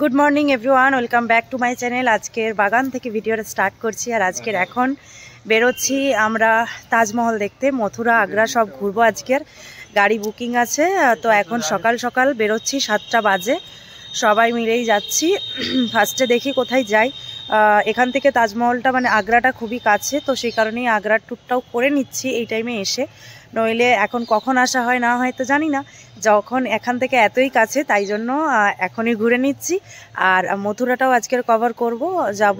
Good morning everyone welcome back to my channel. आजकेर बागान थेके भिडियोटा स्टार्ट करछि और आजकेर एखन बेरोচ্ছি আমরা ताजमहल देखते। मथुरा आग्रा सब घुरबो। आजकेर गाड़ी बुकिंग आछे तो एखन सकाल सकाल बेरोচ্ছি 7टा बाजे सबाई मिलेई जाচ্ছি। फार्स्टे देखी कोथाय जाई। एखान थेके ताजमहलटा माने आग्राटा खूबই কাছে तो সেই কারণেই आग्रार टूरटाও করে নিচ্ছি এই টাইমে এসে। নইলে এখন কখন আসা হয় না হয় তো জানি না, যখন এখান থেকে এতই কাছে তাই জন্য এখনই ঘুরে নিচ্ছি। আর মথুরাটাও আজকের কভার করব, যাব।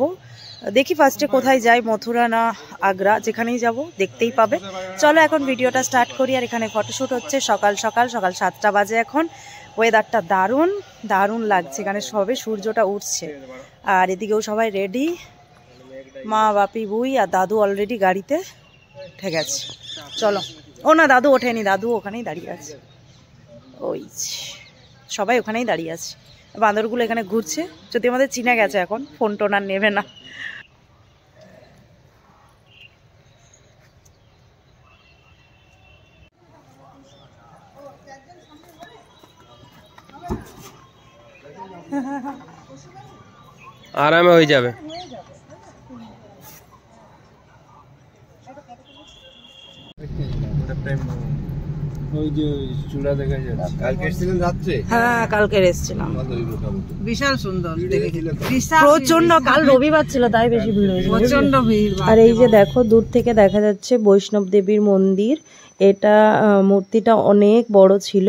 দেখি ফার্স্টে কোথায় যাই, মথুরা না আগ্রা, যেখানেই যাব দেখতেই পাবে। চলো এখন ভিডিওটা স্টার্ট করি। আর এখানে ফটোশ্যুট হচ্ছে সকাল সকাল 7টা বাজে এখন। ওয়েদারটা দারুণ দারুণ লাগছে, এখানে সবে সূর্যটা উঠছে। আর এদিকেও সবাই রেডি, মা বাপি বুই আর দাদু অলরেডি গাড়িতে উঠে গেছে। চলো। ও না, দাদু ওঠেনি, দাদু ওখানেই দাঁড়িয়ে আছে। ওই সবাই ওখানেই দাঁড়িয়ে আছে। বান্দরগুলো এখানে ঘুরছে, যদি আমাদের চিনে গেছে এখন, ফোন টোন আর নেবে না। আরামে হয়ে যাবে। বিশাল সুন্দর, প্রচন্ড। কাল রবিবার ছিল তাই বেশি ভিড় হয়েছে, প্রচন্ড ভিড়। আর এই যে দেখো, দূর থেকে দেখা যাচ্ছে বৈষ্ণব দেবীর মন্দির। এটা মূর্তিটা অনেক বড় ছিল,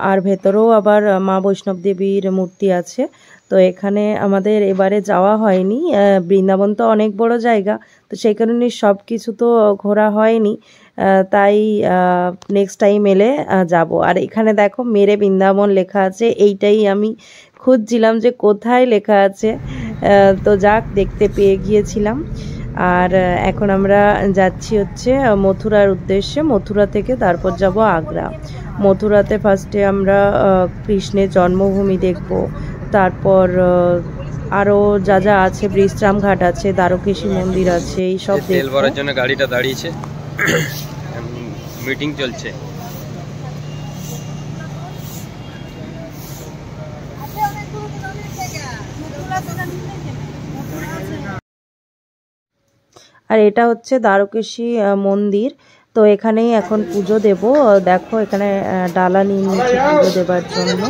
আর ভেতরেও আবার মা বৈষ্ণব দেবীর মূর্তি আছে। তো এখানে আমাদের এবারে যাওয়া হয়নি, বৃন্দাবন তো অনেক বড় জায়গা, তো সেই কারণে সব কিছু তো ঘোরা হয়নি, তাই নেক্সট টাইম এলে যাব। আর এখানে দেখো মেরে বৃন্দাবন লেখা আছে, এইটাই আমি খুঁজছিলাম যে কোথায় লেখা আছে। তো যাক, দেখতে পেয়ে গিয়েছিলাম। আর এখন আমরা যাচ্ছি হচ্ছে মথুরার উদ্দেশ্যে। মথুরা থেকে তারপর যাব আগ্রা। মথুরাতে ফার্স্টে আমরা কৃষ্ণের জন্মভূমি দেখব, তারপর আরো যা যা আছে, বিশ্রাম ঘাট আছে, দ্বারকেশী মন্দির আছে, এই সব দেখব। তেল ভরার জন্য গাড়িটা দাঁড়িয়েছে, মিটিং চলছে। আর এটা হচ্ছে দ্বারকেশী মন্দির। তো এখানেই এখন পুজো দেব। দেখো এখানে ডালা নিয়ে নিয়েছি পুজো দেবার জন্য।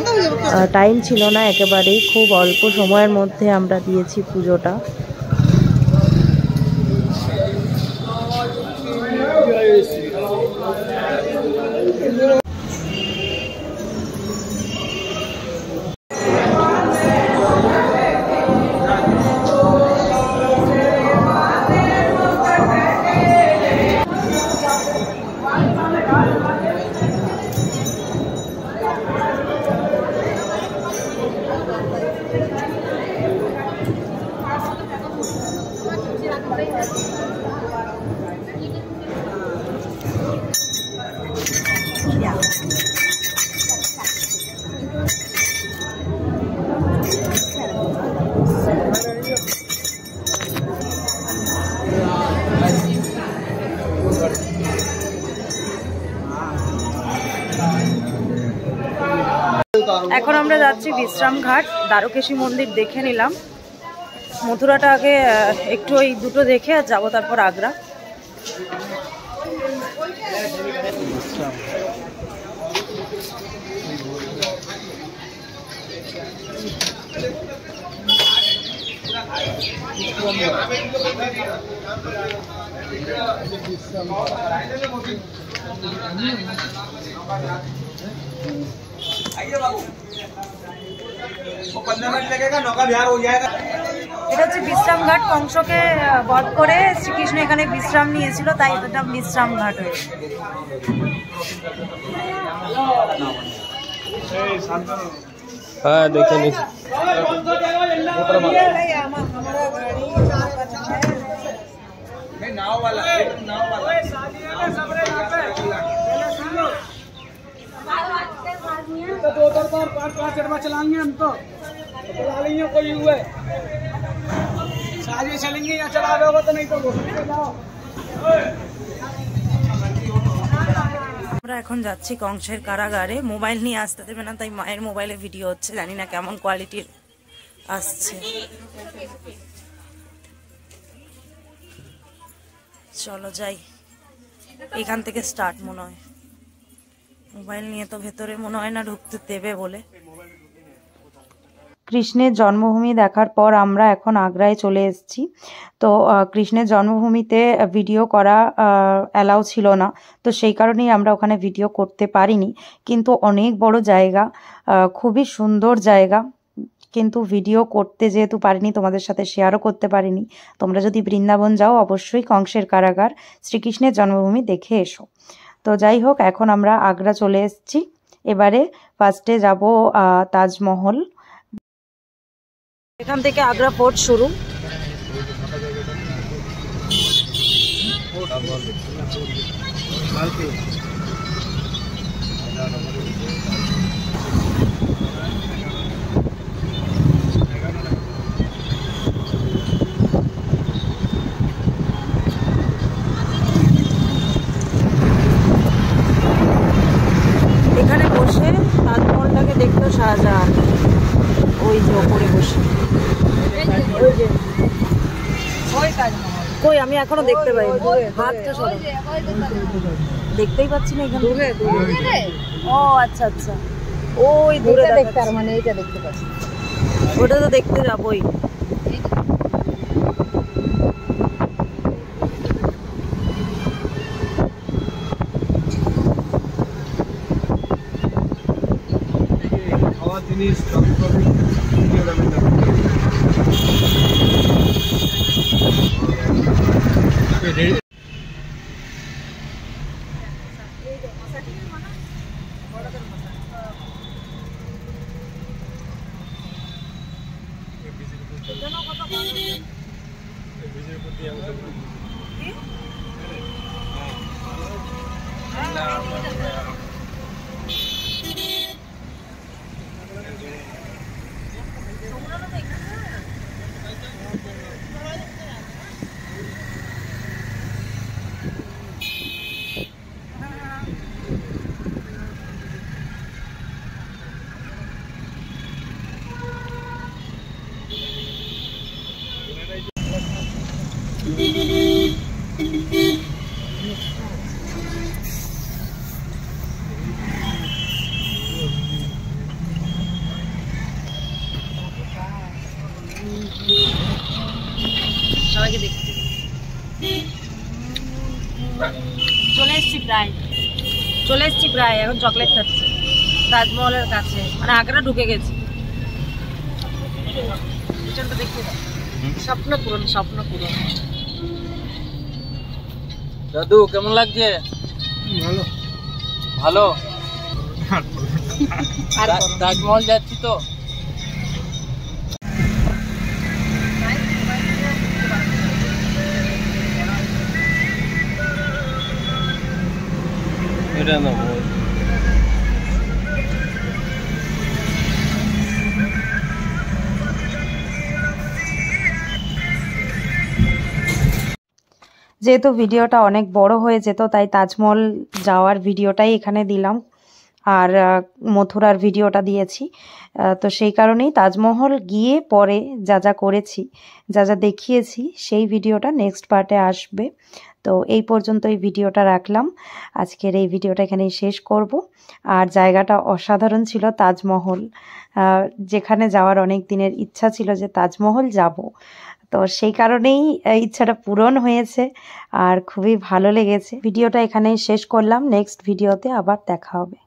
টাইম ছিল না একেবারেই, খুব অল্প সময়ের মধ্যে আমরা দিয়েছি পুজোটা। এখন আমরা যাচ্ছি বিশ্রাম ঘাট। দ্বারকেশী মন্দির দেখে নিলাম, মথুরাটা আগে একটু ওই দুটো দেখে আর যাবো তারপর আগ্রা। এটা হচ্ছে বিশ্রাম ঘাট। কংসকে বধ করে শ্রীকৃষ্ণ এখানে বিশ্রাম নিয়েছিল, তাই এটা বিশ্রাম ঘাট হয়েছে। হ্যাঁ, দেখে নি। चलाएंगे हम तो चला लेंगे, कोई हुए साझे चलेंगे या चला दोगे तो नहीं तो আমরা এখন যাচ্ছি কংসের কারাগারে। মোবাইল নিয়ে আসতে দেবে না, তাই মায়ের মোবাইলে ভিডিও হচ্ছে। জানি না কেমন কোয়ালিটির আসছে। চলো যাই, এখান থেকে স্টার্ট মনে হয়। মোবাইল নিয়ে তো ভেতরে মনে হয় না ঢুকতে দেবে বলে। কৃষ্ণের জন্মভূমি দেখার পর আমরা এখন আগ্রায় চলে এসেছি। তো কৃষ্ণের জন্মভূমিতে ভিডিও করা অ্যালাউ ছিল না, তো সেই কারণেই আমরা ওখানে ভিডিও করতে পারিনি। কিন্তু অনেক বড় জায়গা, খুবই সুন্দর জায়গা, কিন্তু ভিডিও করতে যেহেতু পারিনি, তোমাদের সাথে শেয়ারও করতে পারিনি। তোমরা যদি বৃন্দাবন যাও অবশ্যই কংসের কারাগার, শ্রীকৃষ্ণের জন্মভূমি দেখে এসো। তো যাই হোক, এখন আমরা আগ্রা চলে এসেছি। এবারে ফার্স্টে যাব তাজমহল। এখান থেকে আগ্রা ফোর্ট শুরু। এখানে বসে তাজমহলটাকে দেখতো শাহজাহান, ওই যে ওপরে বসে। কই আমি এখনো দেখতে পাই, হাতটা সরো, দেখতেই পাচ্ছি না এখানে। ও আচ্ছা আচ্ছা, ওই দূরে দেখতে, মানে এইটা দেখতে পাচ্ছি, ওটা তো দেখতে যাবোই। জিনিস সবাইকে দেখতে চলে এসছি প্রায় এখন চকলেট খাচ্ছি তাজমহলের কাছে, মানে আগ্রা ঢুকে গেছি। দেখতে স্বপ্ন পূরণ। দাদু কেমন লাগছে? ভালো ভালো। তাজমহল যাচ্ছি তো। এটা না যেহেতু ভিডিওটা অনেক বড় হয়ে যেত, তাই তাজমহল যাওয়ার ভিডিওটাই এখানে দিলাম, আর মথুরার ভিডিওটা দিয়েছি। তো সেই কারণেই তাজমহল গিয়ে পরে যা যা করেছি, যা যা দেখিয়েছি, সেই ভিডিওটা নেক্সট পার্টে আসবে। তো এই পর্যন্ত এই ভিডিওটা রাখলাম। আজকের এই ভিডিওটা এখানেই শেষ করব। আর জায়গাটা অসাধারণ ছিল, তাজমহল, যেখানে যাওয়ার অনেক দিনের ইচ্ছা ছিল যে তাজমহল যাব। তো সেই কারণেই ইচ্ছাটা পূরণ হয়েছে আর খুবই ভালো লেগেছে। ভিডিওটা এখানেই শেষ করলাম, নেক্সট ভিডিওতে আবার দেখা হবে।